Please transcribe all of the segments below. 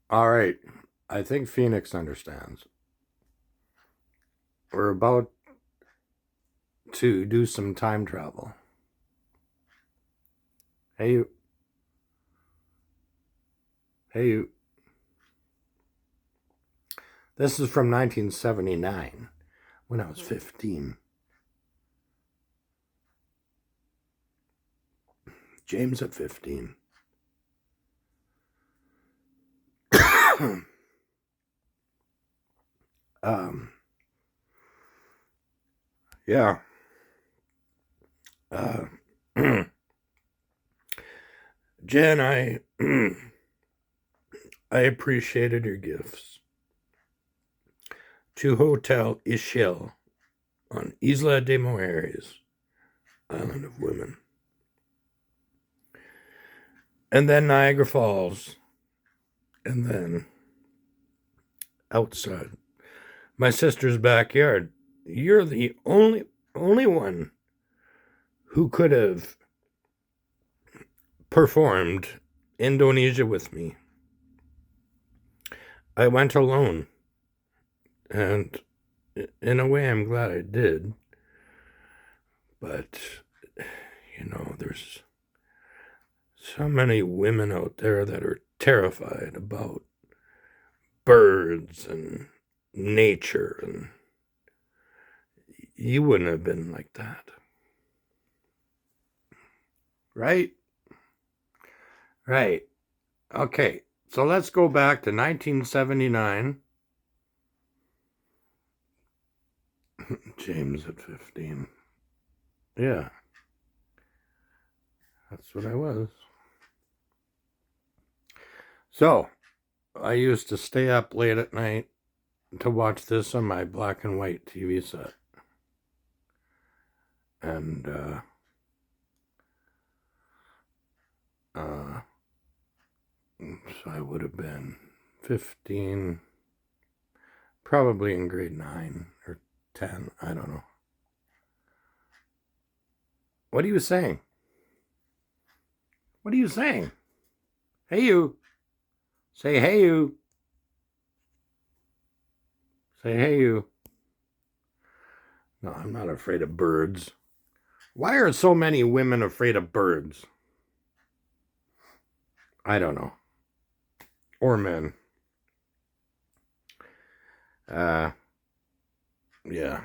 All right. I think Phoenix understands. We're about to do some time travel. Hey, you. Hey, you. This is from 1979 when I was 15. James at 15. um, yeah. Uh, Jen, I appreciated your gifts to Hotel Ischel on Isla de Mujeres, Island of Women. And then Niagara Falls. And then outside my sister's backyard. You're the only one who could have performed Indonesia with me. I went alone. And in a way, I'm glad I did. But, there's so many women out there that are terrified about birds and nature, and you wouldn't have been like that. Right? Right. Okay, so let's go back to 1979. James at 15. Yeah. That's what I was. So, I used to stay up late at night to watch this on my black and white TV set. And, so I would have been 15, probably in grade 9 or 10, I don't know. What are you saying? What are you saying? Hey, you. Say, hey, you. Say, hey, you. No, I'm not afraid of birds. Why are so many women afraid of birds? I don't know. Or men. Yeah.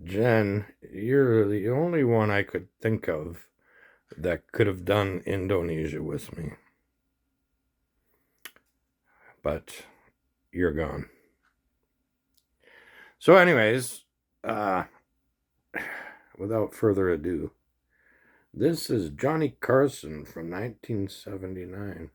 Jen, you're the only one I could think of that could have done Indonesia with me. But you're gone. So anyways, without further ado, this is Johnny Carson from 1979.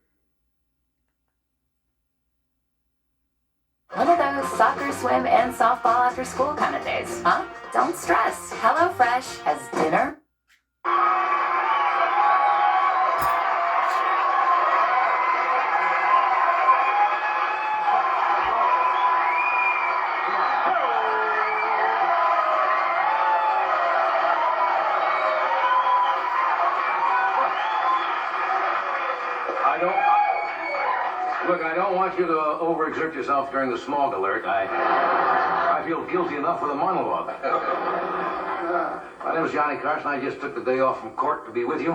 One of those soccer, swim, and softball after school kind of days, huh? Don't stress. HelloFresh has dinner. Look, I don't want you to overexert yourself during the smog alert. I feel guilty enough with a monologue. My name is Johnny Carson. I just took the day off from court to be with you.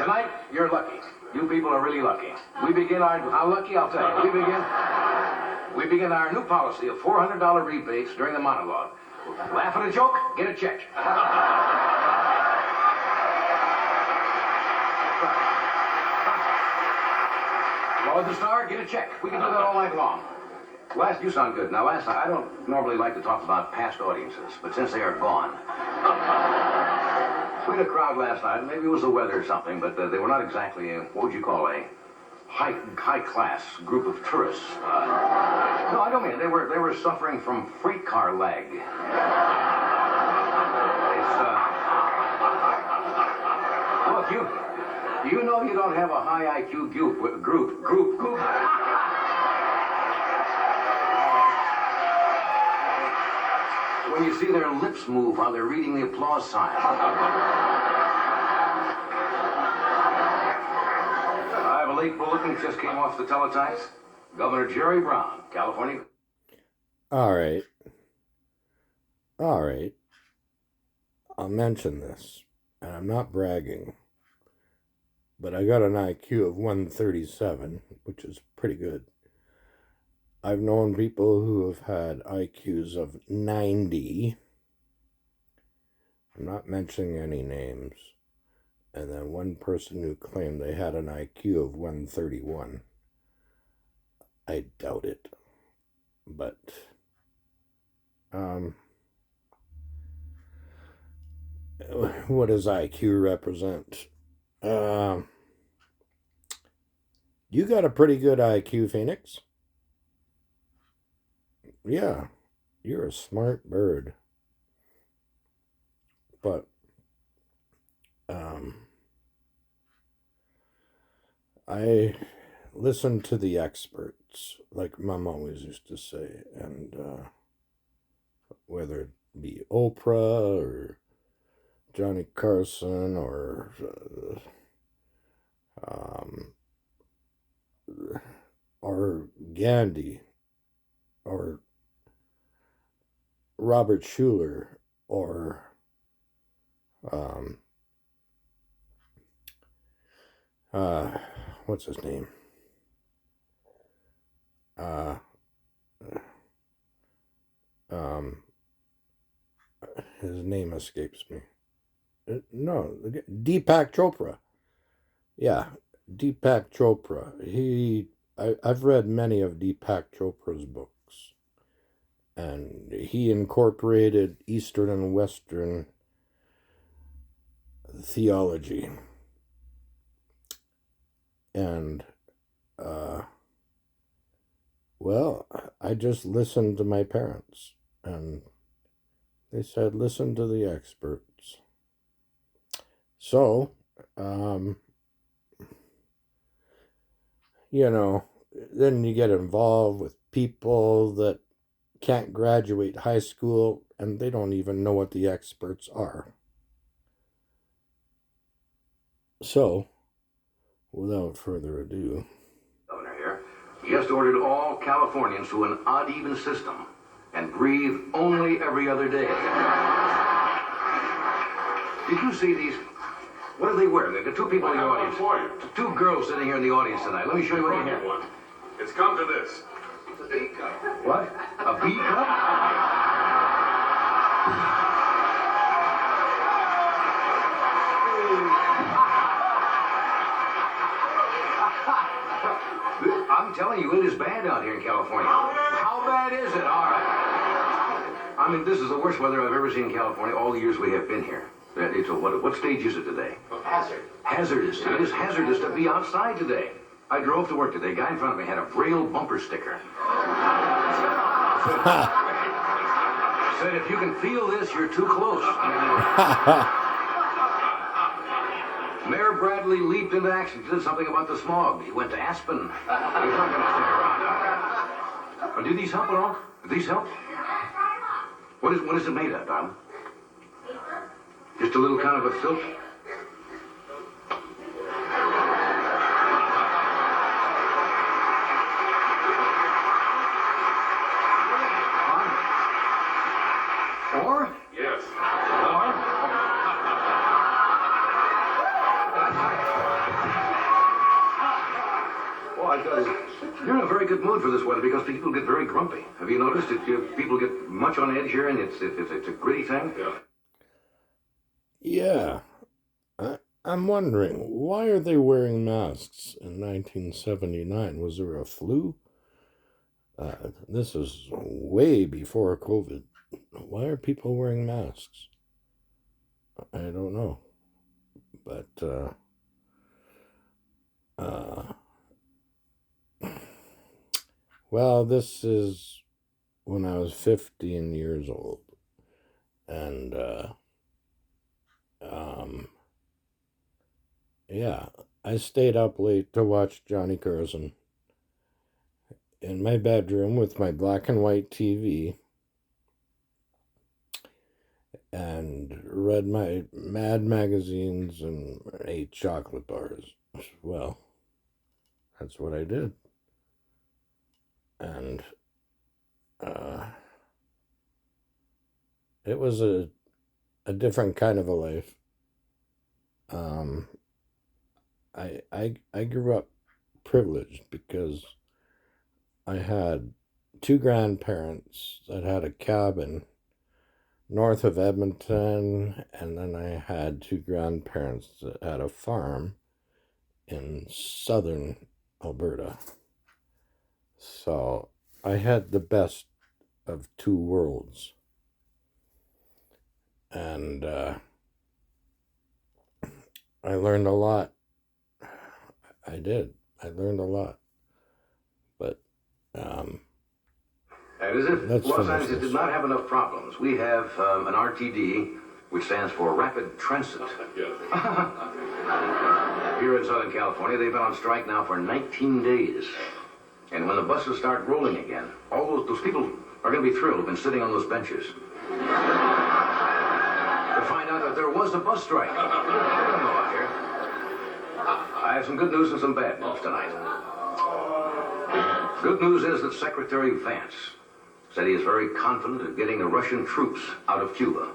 Tonight, you're lucky. You people are really lucky. How lucky, I'll tell you. We begin our new policy of $400 rebates during the monologue. Laugh at a joke, get a check. Lower the star, get a check. We can do that all night long. You sound good. Now, last night, I don't normally like to talk about past audiences, but since they are gone. We had a crowd last night. Maybe it was the weather or something, but they were not exactly, what would you call a high-class group of tourists. No, I don't mean it. They were suffering from freight car lag. Look, you know you don't have a high IQ group. when you see their lips move while they're reading the applause sign. I have a late bulletin that just came off the teletypes. Governor Jerry Brown, California. All right. I'll mention this, and I'm not bragging, but I got an IQ of 137, which is pretty good. I've known people who have had IQs of 90. I'm not mentioning any names. And then one person who claimed they had an IQ of 131. I doubt it. But, what does IQ represent? You got a pretty good IQ, Phoenix. Yeah, you're a smart bird. But, I listen to the experts, like Mom always used to say, and whether it be Oprah or Johnny Carson or Gandhi or Robert Schuller or what's his name? His name escapes me. No, Deepak Chopra. Yeah, Deepak Chopra. I've read many of Deepak Chopra's books, and he incorporated Eastern and Western theology. And, well, I just listened to my parents, and they said, listen to the experts. So, then you get involved with people that can't graduate high school, and they don't even know what the experts are. So, without further ado, Governor here just ordered all Californians to an odd even system and breathe only every other day. Did you see these? What are they wearing? The two people in the audience. Two girls sitting here in the audience tonight. Let me show you what they have. It's come to this. A beat cup. What? A beat cup? I'm telling you, it is bad out here in California. How bad is it? All right. I mean, this is the worst weather I've ever seen in California all the years we have been here. It's what stage is it today? Hazard. Hazardous. It is hazardous to be outside today. I drove to work today. A guy in front of me had a Braille bumper sticker. Said, if you can feel this, you're too close. Mayor Bradley leaped into action, did something about the smog. He went to Aspen. He's not going to stick around out here. Do these help at all? Do these help? What is it made of, Don? Just a little kind of a silk? Or? Yes. Well, I tell you, you're in a very good mood for this weather because people get very grumpy. Have you noticed it? People get much on edge here, and it's a gritty thing. Yeah. I'm wondering, why are they wearing masks in 1979? Was there a flu? This is way before COVID. Why are people wearing masks? I don't know. But, well, this is when I was 15 years old. And, yeah, I stayed up late to watch Johnny Carson in my bedroom with my black and white TV. and read my Mad magazines and ate chocolate bars. Well, that's what I did. And it was a different kind of a life. I grew up privileged because I had two grandparents that had a cabin north of Edmonton, and then I had two grandparents that had a farm in southern Alberta. So I had the best of two worlds. And I learned a lot. I did. I learned a lot. But And as if let's Los finish Angeles this. did not have enough problems, we have an RTD, which stands for Rapid Transit. Here in Southern California, they've been on strike now for 19 days. And when the buses start rolling again, all those people are going to be thrilled who've been sitting on those benches. To find out that there was a bus strike. I don't know out here. I have some good news and some bad news tonight. Good news is that Secretary Vance said he is very confident of getting the Russian troops out of Cuba.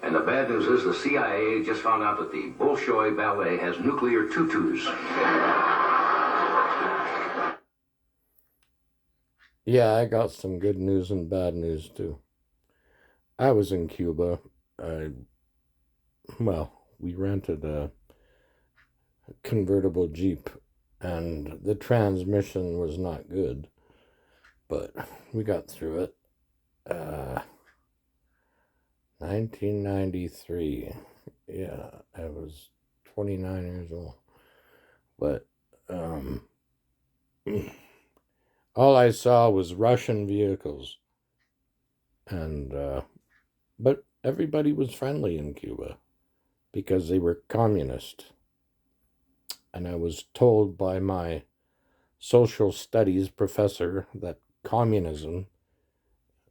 And the bad news is the CIA just found out that the Bolshoi Ballet has nuclear tutus. Yeah, I got some good news and bad news too. I was in Cuba. We rented a convertible Jeep, and the transmission was not good, but we got through it. 1993. Yeah, I was 29 years old. But all I saw was Russian vehicles, and but everybody was friendly in Cuba because they were communist. And I was told by my social studies professor that communism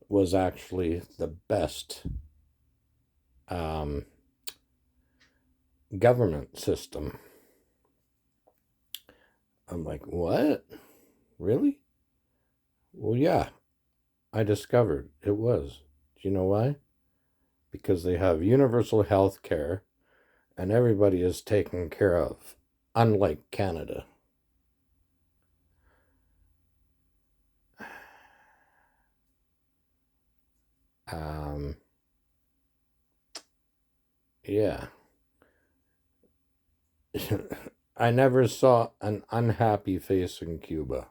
was actually the best government system. I'm like, what? Really? Well, yeah, I discovered it was. Do you know why? Because they have universal health care and everybody is taken care of, unlike Canada. Yeah. I never saw an unhappy face in Cuba,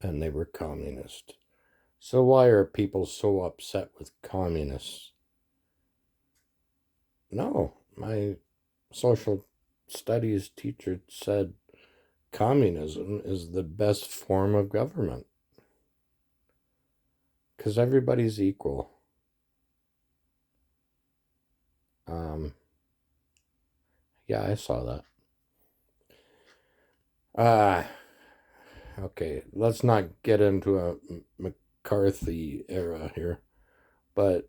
and they were communist. So why are people so upset with communists? No, my social studies teacher said communism is the best form of government because everybody's equal. Yeah, I saw that. Okay, let's not get into a McCarthy era here, but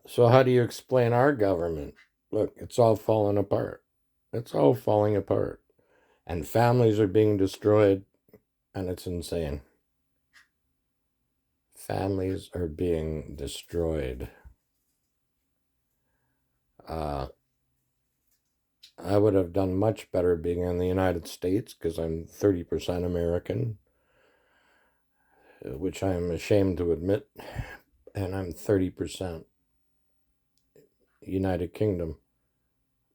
so how do you explain our government? Look, it's all falling apart. It's all falling apart. And families are being destroyed, and it's insane. Families are being destroyed. I would have done much better being in the United States because I'm 30% American, which I'm ashamed to admit, and I'm 30% United Kingdom,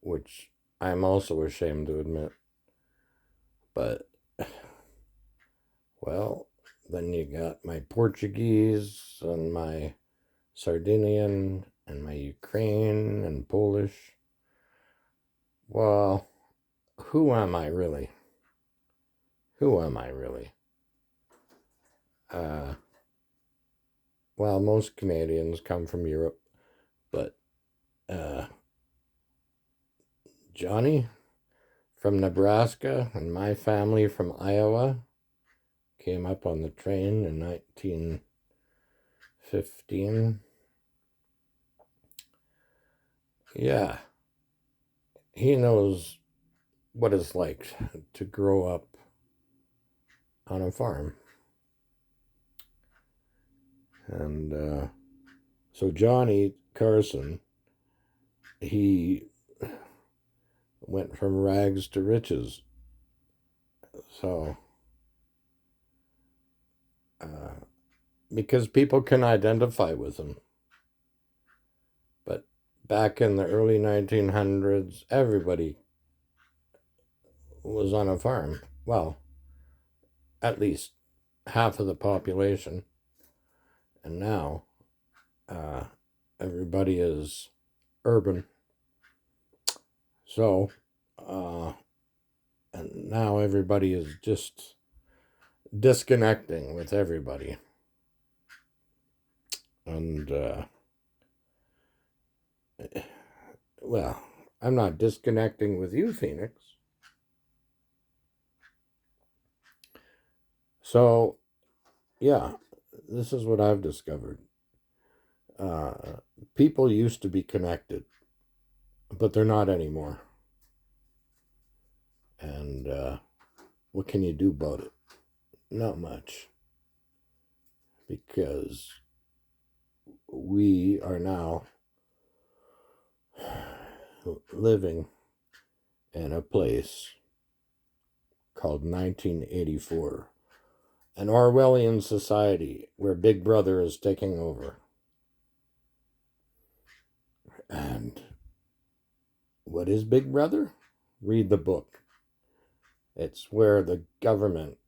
which I'm also ashamed to admit. But, well, then you got my Portuguese and my Sardinian and my Ukraine and Polish. Well, who am I really? Who am I really? Well, most Canadians come from Europe, but Johnny from Nebraska and my family from Iowa came up on the train in 1915. Yeah, he knows what it's like to grow up on a farm. And so Johnny Carson, he went from rags to riches. So, because people can identify with him. But back in the early 1900s, everybody was on a farm. Well, at least half of the population. And now, everybody is urban. So, and now everybody is just disconnecting with everybody. And, well, I'm not disconnecting with you, Phoenix. So, yeah, this is what I've discovered. People used to be connected, but they're not anymore. And what can you do about it? Not much. Because we are now living in a place called 1984. An Orwellian society where Big Brother is taking over. And what is Big Brother? Read the book. It's where the government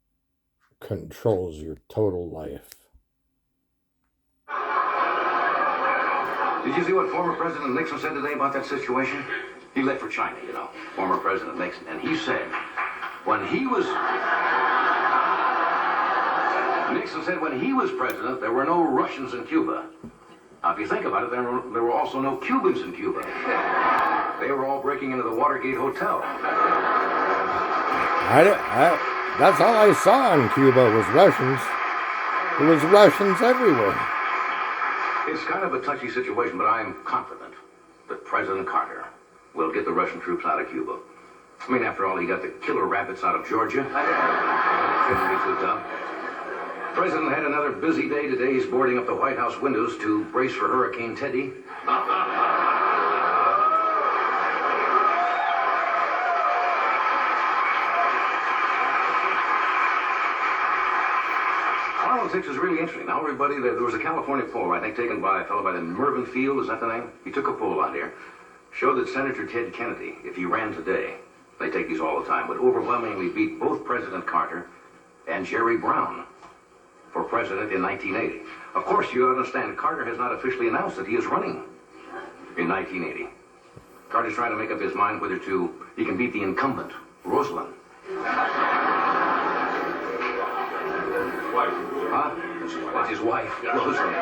controls your total life. Did you see what former President Nixon said today about that situation? He left for China, you know, former President Nixon. And he said, Nixon said when he was president, there were no Russians in Cuba. Now, if you think about it, there were also no Cubans in Cuba. They were all breaking into the Watergate Hotel. That's all I saw in Cuba was Russians. There was Russians everywhere. It's kind of a touchy situation, but I am confident that President Carter will get the Russian troops out of Cuba. I mean, after all, he got the killer rabbits out of Georgia. Shouldn't be too tough. The President had another busy day today. He's boarding up the White House windows to brace for Hurricane Teddy. Politics is really interesting. Now, everybody, there was a California poll, I think, taken by a fellow by the Mervyn Field, is that the name? He took a poll out here, showed that Senator Ted Kennedy, if he ran today, they take these all the time, would overwhelmingly beat both President Carter and Jerry Brown for president in 1980. Of course, you understand, Carter has not officially announced that he is running in 1980. Carter's trying to make up his mind whether he can beat the incumbent, Rosalynn. Wife. Huh? That's his wife, Rosalynn.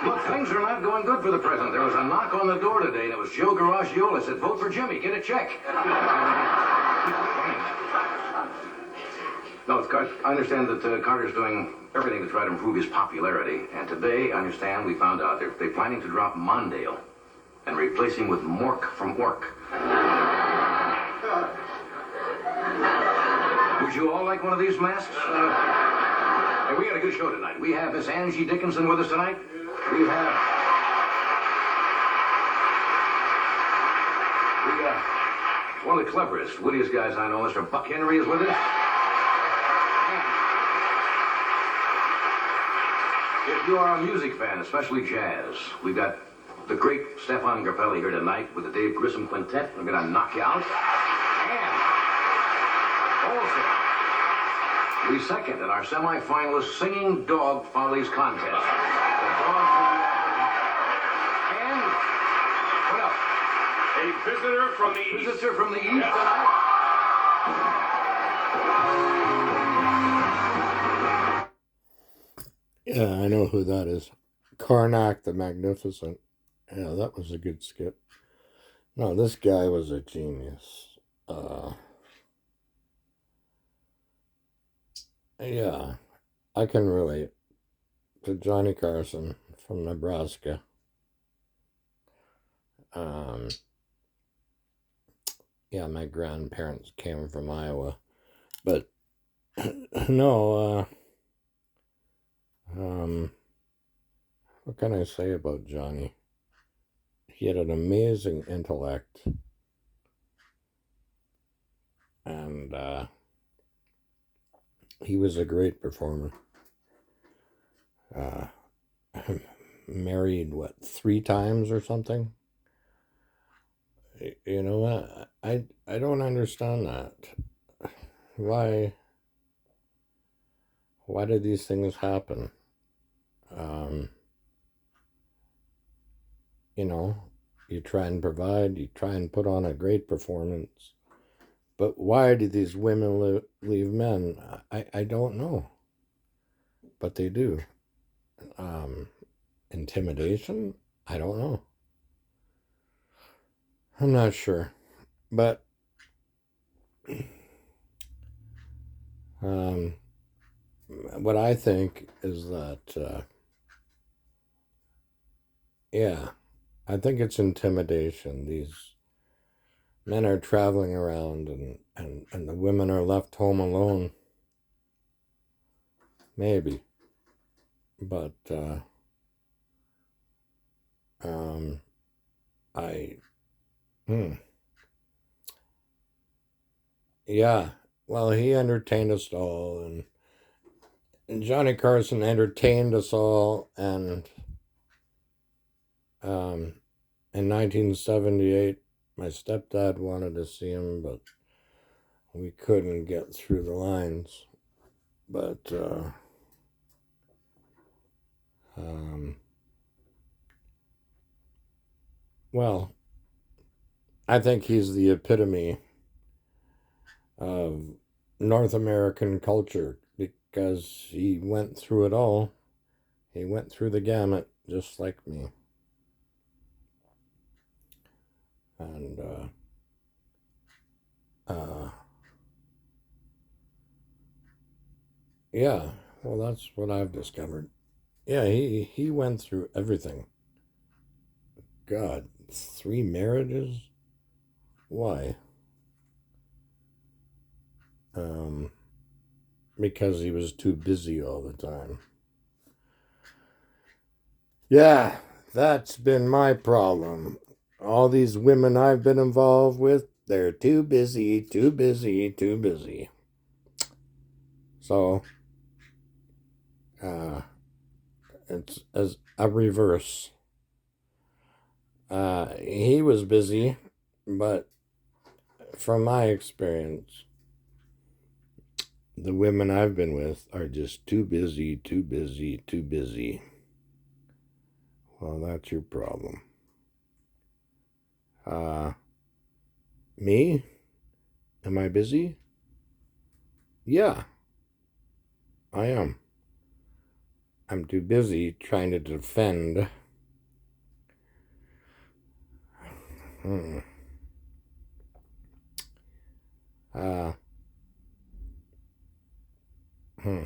Look, things are not going good for the president. There was a knock on the door today, and it was Joe Garagiola said, "Vote for Jimmy, get a check." No, I understand that Carter's doing everything to try to improve his popularity. And today, I understand, we found out they're planning to drop Mondale and replace him with Mork from Ork. Would you all like one of these masks? Hey, we got a good show tonight. We have Miss Angie Dickinson with us tonight. We have one of the cleverest, wittiest guys I know, Mr. Buck Henry, is with us. If you are a music fan, especially jazz, we've got the great Stefan Grappelli here tonight with the Dave Grissom Quintet. We're going to knock you out. And also, we second in our semi-finalist Singing Dog Follies contest. The dogs will be and what else? A visitor from the east. Visitor from the east tonight. Yeah, I know who that is. Karnak the Magnificent. Yeah, that was a good skit. No, this guy was a genius. Yeah, I can relate to Johnny Carson from Nebraska. Um, yeah, my grandparents came from Iowa, but no. What can I say about Johnny? He had an amazing intellect, and he was a great performer. Uh, married, what, 3 times or something? You know what? I don't understand that. Why why did these things happen? Um, you know, you try and provide, you try and put on a great performance, but why do these women leave men? I don't know, but they do. Um, intimidation? I don't know. I'm not sure, but um, what I think is that yeah, I think it's intimidation. These men are traveling around, and the women are left home alone. Maybe, but um, I hmm, yeah. Well, he entertained us all, and Johnny Carson entertained us all, and um, in 1978, my stepdad wanted to see him, but we couldn't get through the lines. But um, well, I think he's the epitome of North American culture because he went through it all. He went through the gamut just like me. And uh, yeah, well, that's what I've discovered. Yeah, he went through everything. God, 3 marriages? Why? Um, because he was too busy all the time. Yeah, that's been my problem. All these women I've been involved with, they're too busy, too busy, too busy. So, uh, it's as a reverse. He was busy, but from my experience, the women I've been with are just too busy, too busy, too busy. Well, that's your problem. Uh, me? Am I busy? Yeah, I am. I'm too busy trying to defend. Hmm. Uh, hmm.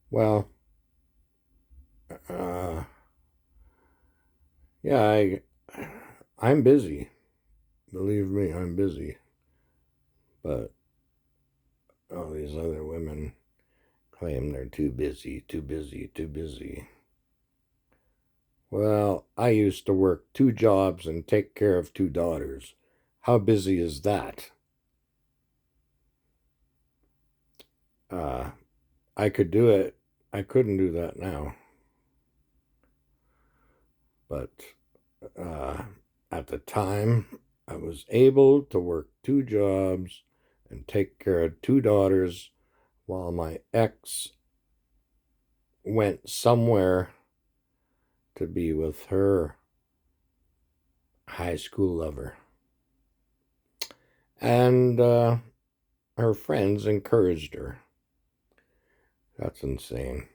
Well, uh, yeah, I'm busy. Believe me, I'm busy. But all these other women claim they're too busy, too busy, too busy. Well, I used to work 2 jobs and take care of 2 daughters. How busy is that? Uh, I could do it. I couldn't do that now. But uh, at the time, I was able to work 2 jobs and take care of 2 daughters while my ex went somewhere to be with her high school lover. And her friends encouraged her. That's insane.